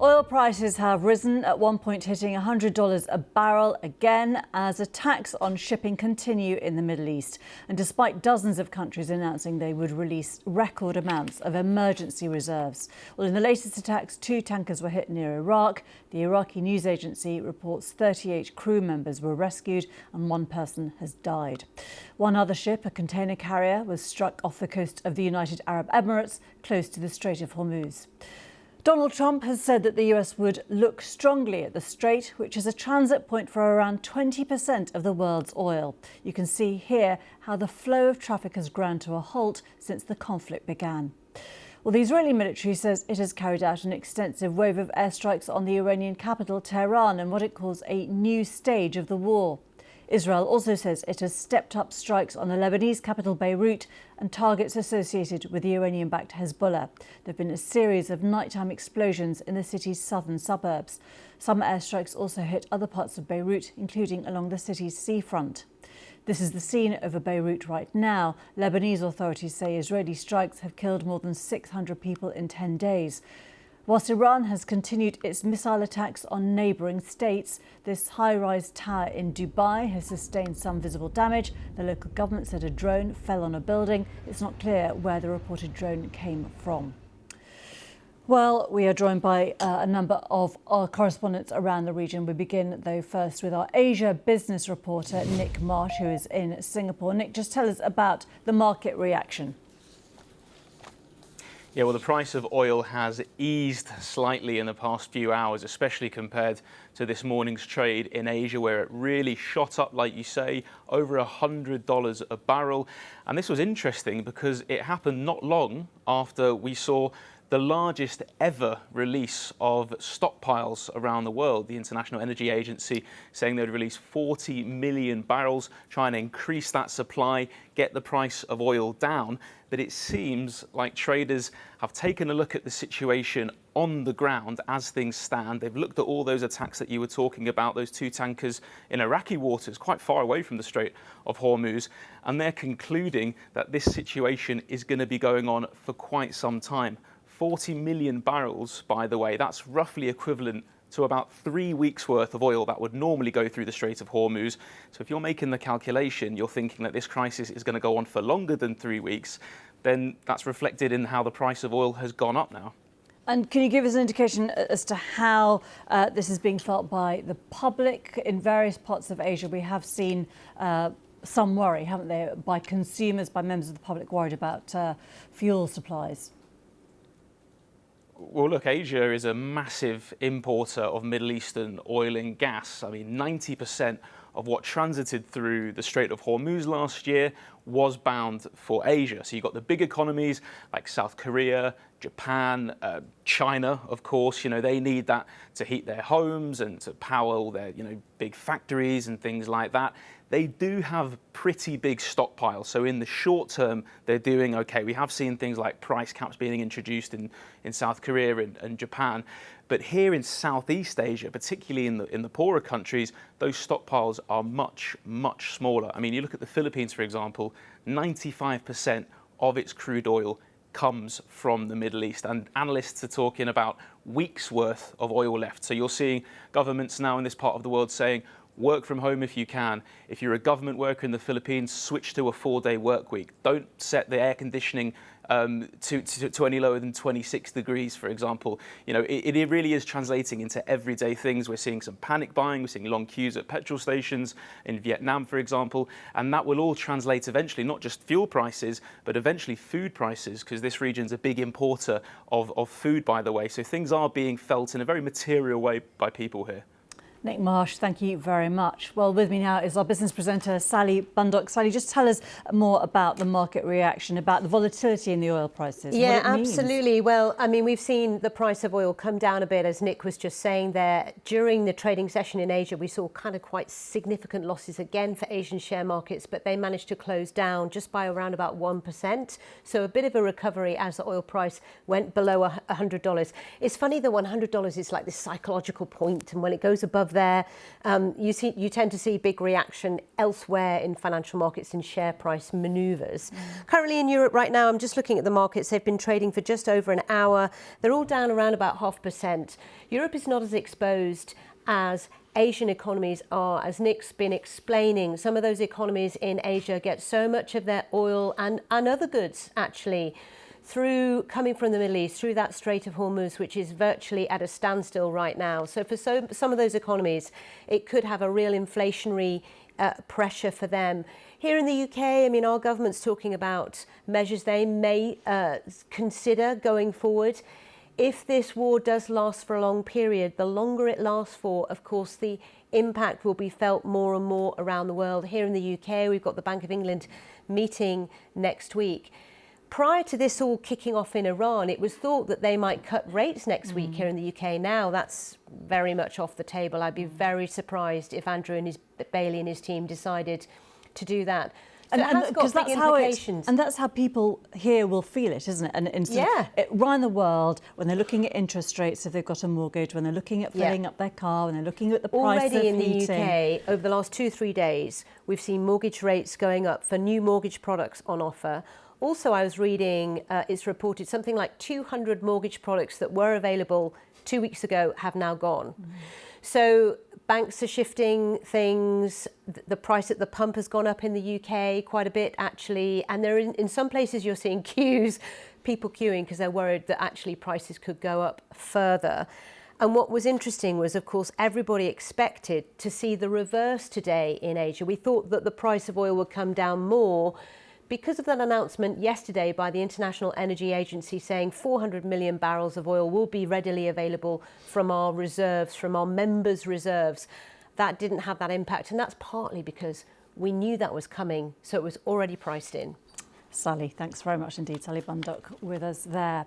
Oil prices have risen, at one point hitting $100 a barrel again as attacks on shipping continue in the Middle East. And despite dozens of countries announcing they would release record amounts of emergency reserves. Well, in the latest attacks, 2 tankers were hit near Iraq. The Iraqi news agency reports 38 crew members were rescued and 1 person has died. One other ship, a container carrier, was struck off the coast of the United Arab Emirates, close to the Strait of Hormuz. Donald Trump has said that the US would look strongly at the Strait, which is a transit point for around 20% of the world's oil. You can see here how the flow of traffic has ground to a halt since the conflict began. Well, the Israeli military says it has carried out an extensive wave of airstrikes on the Iranian capital, Tehran, in what it calls a new stage of the war. Israel also says it has stepped up strikes on the Lebanese capital Beirut and targets associated with the Iranian-backed Hezbollah. There have been a series of nighttime explosions in the city's southern suburbs. Some airstrikes also hit other parts of Beirut, including along the city's seafront. This is the scene over Beirut right now. Lebanese authorities say Israeli strikes have killed more than 600 people in 10 days. Whilst Iran has continued its missile attacks on neighbouring states, this high-rise tower in Dubai has sustained some visible damage. The local government said a drone fell on a building. It's not clear where the reported drone came from. Well, we are joined by a number of our correspondents around the region. We begin, though, first with our Asia business reporter, Nick Marsh, who is in Singapore. Nick, just tell us about the market reaction. Yeah, well, the price of oil has eased slightly in the past few hours, especially compared to this morning's trade in Asia, where it really shot up, like you say, over $100 a barrel. And this was interesting because it happened not long after we saw the largest ever release of stockpiles around the world. The International Energy Agency saying they'd release 40 million barrels, trying to increase that supply, get the price of oil down. But it seems like traders have taken a look at the situation on the ground as things stand. They've looked at all those attacks that you were talking about, those 2 tankers in Iraqi waters, quite far away from the Strait of Hormuz, and they're concluding that this situation is going to be going on for quite some time. 40 million barrels, by the way, that's roughly equivalent to about 3 weeks worth of oil that would normally go through the Strait of Hormuz. So if you're making the calculation, you're thinking that this crisis is going to go on for longer than 3 weeks, then that's reflected in how the price of oil has gone up now. And can you give us an indication as to how this is being felt by the public in various parts of Asia? We have seen some worry, haven't they, by consumers, by members of the public worried about fuel supplies? Well, look, Asia is a massive importer of Middle Eastern oil and gas. I mean, 90% of what transited through the Strait of Hormuz last year was bound for Asia. So you've got the big economies like South Korea, Japan, China, of course. You know, they need that to heat their homes and to power all their, big factories and things like that. They do have pretty big stockpiles. So in the short term, they're doing okay. We have seen things like price caps being introduced in South Korea and Japan. But here in Southeast Asia, particularly in the poorer countries, those stockpiles are much, much smaller. I mean, you look at the Philippines, for example, 95% of its crude oil comes from the Middle East, and analysts are talking about weeks worth of oil left. So you're seeing governments now in this part of the world saying, work from home if you can. If you're a government worker in the Philippines, switch to a 4-day work week. Don't set the air conditioning to any lower than 26 degrees, for example. It really is translating into everyday things. We're seeing some panic buying. We're seeing long queues at petrol stations in Vietnam, for example. And that will all translate eventually, not just fuel prices, but eventually food prices, because this region's a big importer of food, by the way. So things are being felt in a very material way by people here. Nick Marsh, thank you very much. Well, with me now is our business presenter, Sally Bundock. Sally, just tell us more about the market reaction, about the volatility in the oil prices. Yeah, absolutely. Well, I mean, we've seen the price of oil come down a bit, as Nick was just saying there. During the trading session in Asia, we saw kind of quite significant losses again for Asian share markets, but they managed to close down just by around about 1%. So a bit of a recovery as the oil price went below $100. It's funny, the $100 is like this psychological point, and when it goes above there. You tend to see big reaction elsewhere in financial markets and share price manoeuvres. Currently in Europe right now, I'm just looking at the markets. They've been trading for just over an hour. They're all down around about 0.5%. Europe is not as exposed as Asian economies are. As Nick's been explaining, some of those economies in Asia get so much of their oil and other goods actually coming from the Middle East, through that Strait of Hormuz, which is virtually at a standstill right now. So for some of those economies, it could have a real inflationary pressure for them. Here in the UK, I mean, our government's talking about measures they may consider going forward. If this war does last for a long period, the longer it lasts for, of course, the impact will be felt more and more around the world. Here in the UK, we've got the Bank of England meeting next week. Prior to this all kicking off in Iran, it was thought that they might cut rates next week here in the UK. Now that's very much off the table. I'd be very surprised if Andrew and Bailey and his team decided to do that. So it has got big implications. And that's how people here will feel it, isn't it? And around the world, when they're looking at interest rates, if they've got a mortgage, when they're looking at filling up their car, when they're looking at the price of heating. Already in the UK, over the last 2-3 days, we've seen mortgage rates going up for new mortgage products on offer. Also, I was reading, it's reported something like 200 mortgage products that were available 2 weeks ago have now gone. So banks are shifting things. The price at the pump has gone up in the UK quite a bit, actually. And there in some places you're seeing queues, people queuing because they're worried that actually prices could go up further. And what was interesting was, of course, everybody expected to see the reverse today in Asia. We thought that the price of oil would come down more, because of that announcement yesterday by the International Energy Agency saying 400 million barrels of oil will be readily available from our reserves, from our members' reserves. That didn't have that impact. And that's partly because we knew that was coming, so it was already priced in. Sally, thanks very much indeed. Sally Bundock with us there.